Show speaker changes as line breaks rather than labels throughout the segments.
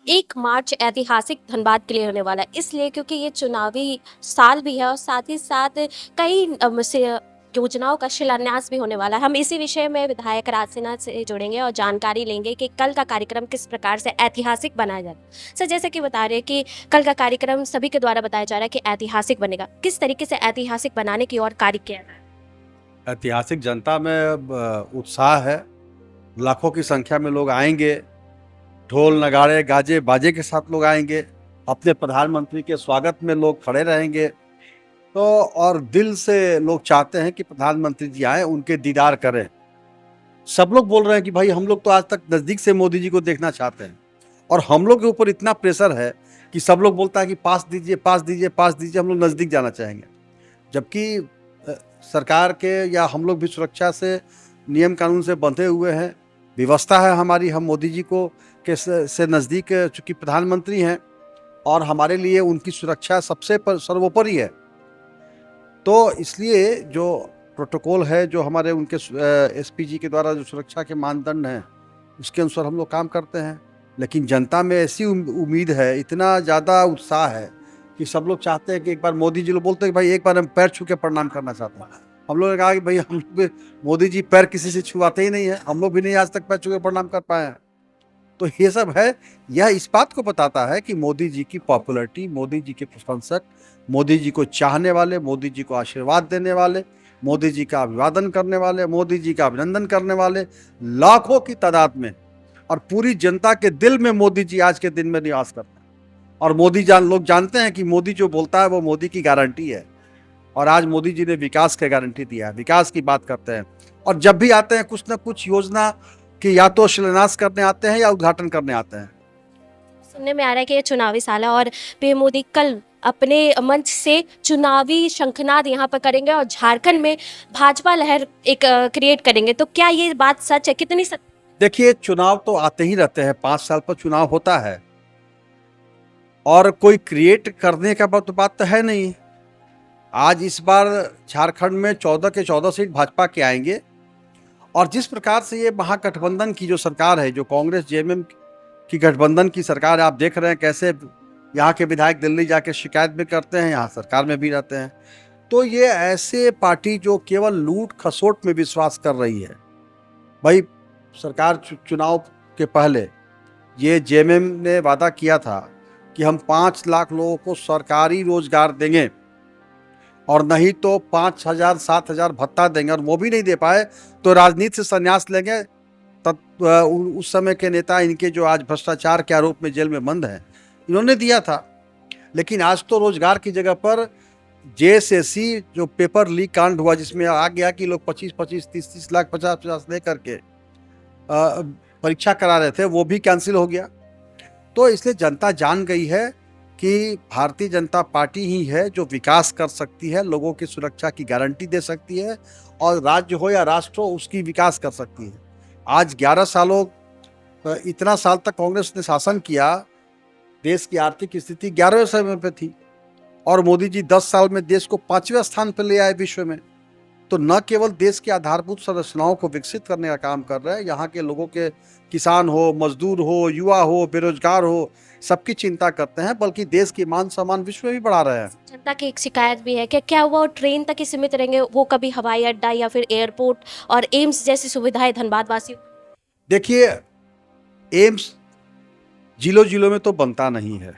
1 मार्च ऐतिहासिक धनबाद के लिए होने वाला है, इसलिए क्योंकि ये चुनावी साल भी है और साथ ही साथ कई योजनाओं का शिलान्यास भी होने वाला है। हम इसी विषय में विधायक राज सिन्हा से जुड़ेंगे और जानकारी लेंगे कि कल का कार्यक्रम किस प्रकार से ऐतिहासिक बनाया जाएगा। सर, जैसे कि बता रहे हैं कि कल का कार्यक्रम सभी के द्वारा बताया जा रहा है कि ऐतिहासिक बनेगा, किस तरीके से ऐतिहासिक बनाने की ओर कार्य किया जा रहा है?
ऐतिहासिक जनता में उत्साह है। लाखों की संख्या में लोग आएंगे। ढोल नगाड़े गाजे बाजे के साथ लोग आएंगे। अपने प्रधानमंत्री के स्वागत में लोग खड़े रहेंगे। तो और दिल से लोग चाहते हैं कि प्रधानमंत्री जी आए, उनके दीदार करें। सब लोग बोल रहे हैं कि भाई हम लोग तो आज तक नज़दीक से मोदी जी को देखना चाहते हैं, और हम लोग के ऊपर इतना प्रेशर है कि सब लोग बोलता है कि पास दीजिए, पास दीजिए, पास दीजिए, हम लोग नज़दीक जाना चाहेंगे। जबकि सरकार के या हम लोग भी सुरक्षा से, नियम कानून से बंधे हुए हैं। व्यवस्था है हमारी, हम मोदी जी को के से नज़दीक, चूँकि प्रधानमंत्री हैं और हमारे लिए उनकी सुरक्षा सबसे सर्वोपरि है। तो इसलिए जो प्रोटोकॉल है, जो हमारे उनके एसपी जी के द्वारा जो सुरक्षा के मानदंड हैं, उसके अनुसार हम लोग काम करते हैं। लेकिन जनता में ऐसी उम्मीद है, इतना ज़्यादा उत्साह है कि सब लोग चाहते हैं कि एक बार मोदी जी, लोग बोलते हैं कि भाई एक बार हम पैर छू के प्रणाम करना चाहते हैं। हम लोगों ने कहा कि भाई हम लोग भी, मोदी जी पैर किसी से छुआते ही नहीं है, हम लोग भी नहीं आज तक पैर छू के प्रणाम कर पाए हैं। तो ये सब है, यह इस बात को बताता है कि मोदी जी की पॉपुलैरिटी, मोदी जी के प्रशंसक, मोदी जी को चाहने वाले, मोदी जी को आशीर्वाद देने वाले, मोदी जी का अभिवादन करने वाले, मोदी जी का अभिनंदन करने वाले लाखों की तादाद में, और पूरी जनता के दिल में मोदी जी आज के दिन में निवास करते हैं। और लोग जानते हैं कि मोदी जो बोलता है वो मोदी की गारंटी है। और आज मोदी जी ने विकास की गारंटी दिया है, विकास की बात करते हैं। और जब भी आते हैं कुछ ना कुछ योजना कि या तो शिलान्यास करने आते हैं या उद्घाटन करने आते हैं।
सुनने में आ रहा है कि ये चुनावी साल है और पीएम मोदी कल अपने मंच से चुनावी शंखनाद यहाँ पर करेंगे और झारखंड में भाजपा लहर एक क्रिएट करेंगे, तो क्या ये बात सच है? कितनी सच?
देखिए, चुनाव तो आते ही रहते हैं, 5 साल पर चुनाव होता है, और कोई क्रिएट करने का बात तो है नहीं। आज इस बार झारखंड में 14 के 14 सीट भाजपा के आएंगे। और जिस प्रकार से ये महागठबंधन की जो सरकार है, जो कांग्रेस जेएमएम की गठबंधन की सरकार है, आप देख रहे हैं कैसे यहाँ के विधायक दिल्ली जाके शिकायत भी करते हैं, यहाँ सरकार में भी रहते हैं। तो ये ऐसे पार्टी जो केवल लूट खसोट में विश्वास कर रही है। भाई, सरकार चुनाव के पहले ये जेएमएम ने वादा किया था कि हम 5 लाख लोगों को सरकारी रोजगार देंगे, और नहीं तो 5,000 7,000 भत्ता देंगे, और वो भी नहीं दे पाए तो राजनीति से संन्यास लेंगे। तब उस समय के नेता, इनके जो आज भ्रष्टाचार के आरोप में जेल में बंद हैं, इन्होंने दिया था। लेकिन आज तो रोजगार की जगह पर जेएसएससी जो पेपर लीक कांड हुआ, जिसमें आ गया कि लोग 25-25, 30-30 लाख, 50-50 ले करके परीक्षा करा रहे थे, वो भी कैंसिल हो गया। तो इसलिए जनता जान गई है कि भारतीय जनता पार्टी ही है जो विकास कर सकती है, लोगों की सुरक्षा की गारंटी दे सकती है, और राज्य हो या राष्ट्र हो, उसकी विकास कर सकती है। आज 11 सालों, इतना साल तक कांग्रेस ने शासन किया, देश की आर्थिक स्थिति 11वें समय पे थी, और मोदी जी 10 साल में देश को 5वें स्थान पर ले आए विश्व में। तो न केवल देश की आधारभूत संरचनाओं को विकसित करने का काम कर रहे हैं, यहाँ के लोगों के, किसान हो, मजदूर हो, युवा हो, बेरोजगार हो, सबकी चिंता करते हैं, बल्कि देश की मान सम्मान विश्व में भी बढ़ा रहे हैं।
जनता की एक शिकायत भी है कि क्या वो ट्रेन तक ही सीमित रहेंगे, वो कभी हवाई अड्डा या फिर एयरपोर्ट और एम्स जैसी सुविधाएं धनबाद वासियों?
देखिए, एम्स जिलों जिलों में तो बनता नहीं है।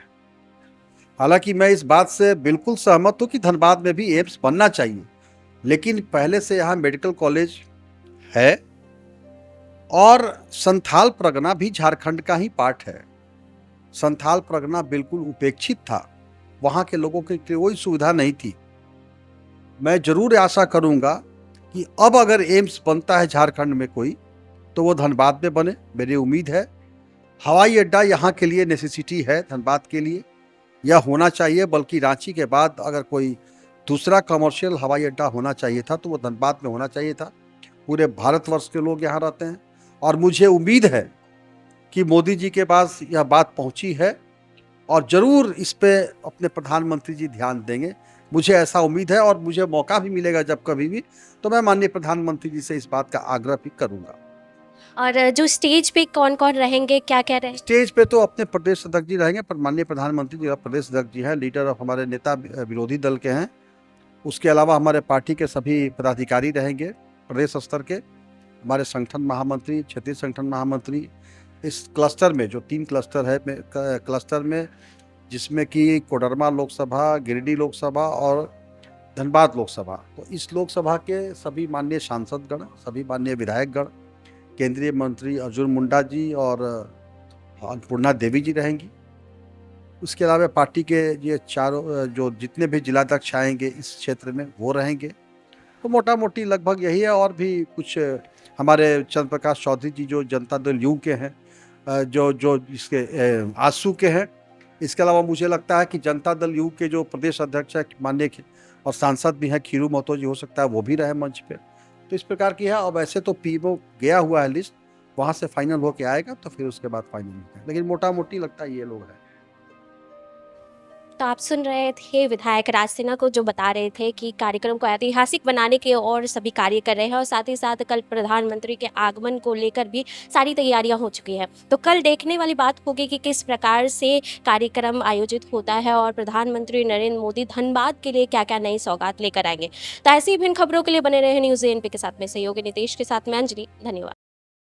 हालांकि मैं इस बात से बिल्कुल सहमत हूँ कि धनबाद में भी एम्स बनना चाहिए, लेकिन पहले से यहाँ मेडिकल कॉलेज है, और संथाल परगना भी झारखंड का ही पार्ट है। संथाल परगना बिल्कुल उपेक्षित था, वहाँ के लोगों के लिए कोई सुविधा नहीं थी। मैं जरूर आशा करूँगा कि अब अगर एम्स बनता है झारखंड में कोई, तो वो धनबाद में बने, मेरी उम्मीद है। हवाई अड्डा यहाँ के लिए नेसेसिटी है, धनबाद के लिए यह होना चाहिए, बल्कि रांची के बाद अगर कोई दूसरा कमर्शियल हवाई अड्डा होना चाहिए था तो वो धनबाद में होना चाहिए था। पूरे भारतवर्ष के लोग यहाँ रहते हैं, और मुझे उम्मीद है कि मोदी जी के पास यह बात पहुँची है, और ज़रूर इस पे अपने प्रधानमंत्री जी ध्यान देंगे। मुझे ऐसा उम्मीद है, और मुझे मौका भी मिलेगा जब कभी भी, तो मैं माननीय प्रधानमंत्री जी से इस बात का आग्रह भी करूँगा।
और जो स्टेज पे कौन-कौन रहेंगे, क्या-क्या रहेंगे?
स्टेज पे तो अपने प्रदेश अध्यक्ष जी रहेंगे, पर माननीय प्रधानमंत्री जी प्रदेश अध्यक्ष जी हैं, लीडर ऑफ हमारे नेता विरोधी दल के हैं। उसके अलावा हमारे पार्टी के सभी पदाधिकारी रहेंगे प्रदेश स्तर के, हमारे संगठन महामंत्री, क्षेत्रीय संगठन महामंत्री। इस क्लस्टर में जो 3 क्लस्टर है क्लस्टर में, जिसमें कि कोडरमा लोकसभा, गिरिडीह लोकसभा और धनबाद लोकसभा, तो इस लोकसभा के सभी माननीय सांसदगण, सभी माननीय विधायकगण, केंद्रीय मंत्री अर्जुन मुंडा जी और अन्नपूर्णा देवी जी रहेंगी। उसके अलावा पार्टी के ये चारों जो जितने भी जिलाध्यक्ष आएंगे इस क्षेत्र में वो रहेंगे। तो मोटा मोटी लगभग यही है। और भी कुछ हमारे चंद्र प्रकाश चौधरी जी जो जनता दल यू के हैं, जो इसके आजसू के हैं। इसके अलावा मुझे लगता है कि जनता दल यू के जो प्रदेश अध्यक्ष है माननीय और सांसद भी हैं खीरू महतो जी, हो सकता है वो भी रहे मंच पे। तो इस प्रकार की है। और वैसे तो पीओ गया हुआ है लिस्ट, वहाँ से फाइनल होके आएगा तो फिर उसके बाद फाइनल होगा, लेकिन मोटा मोटी लगता है ये लोग हैं।
तो आप सुन रहे थे विधायक राज सिन्हा को, जो बता रहे थे कि कार्यक्रम को ऐतिहासिक बनाने के और सभी कार्य कर रहे हैं और साथ ही साथ कल प्रधानमंत्री के आगमन को लेकर भी सारी तैयारियां हो चुकी हैं। तो कल देखने वाली बात होगी कि किस प्रकार से कार्यक्रम आयोजित होता है और प्रधानमंत्री नरेंद्र मोदी धनबाद के लिए क्या क्या नई सौगात लेकर आएंगे। तो ऐसी विभिन्न खबरों के लिए बने रहे न्यूज़ एएनपी के साथ में सहयोगी नितेश के साथ में अंजलि। धन्यवाद।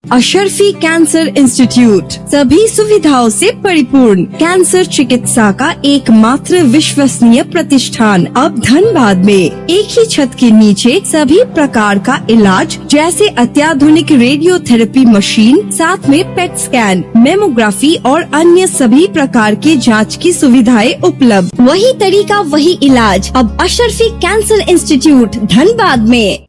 अशरफी कैंसर इंस्टीट्यूट सभी सुविधाओं से परिपूर्ण कैंसर चिकित्सा का एकमात्र विश्वसनीय प्रतिष्ठान अब धनबाद में। एक ही छत के नीचे सभी प्रकार का इलाज, जैसे अत्याधुनिक रेडियोथेरेपी मशीन, साथ में पेट स्कैन, मेमोग्राफी और अन्य सभी प्रकार के जांच की सुविधाएं उपलब्ध। वही तरीका वही इलाज अब अशरफी कैंसर इंस्टीट्यूट धनबाद में।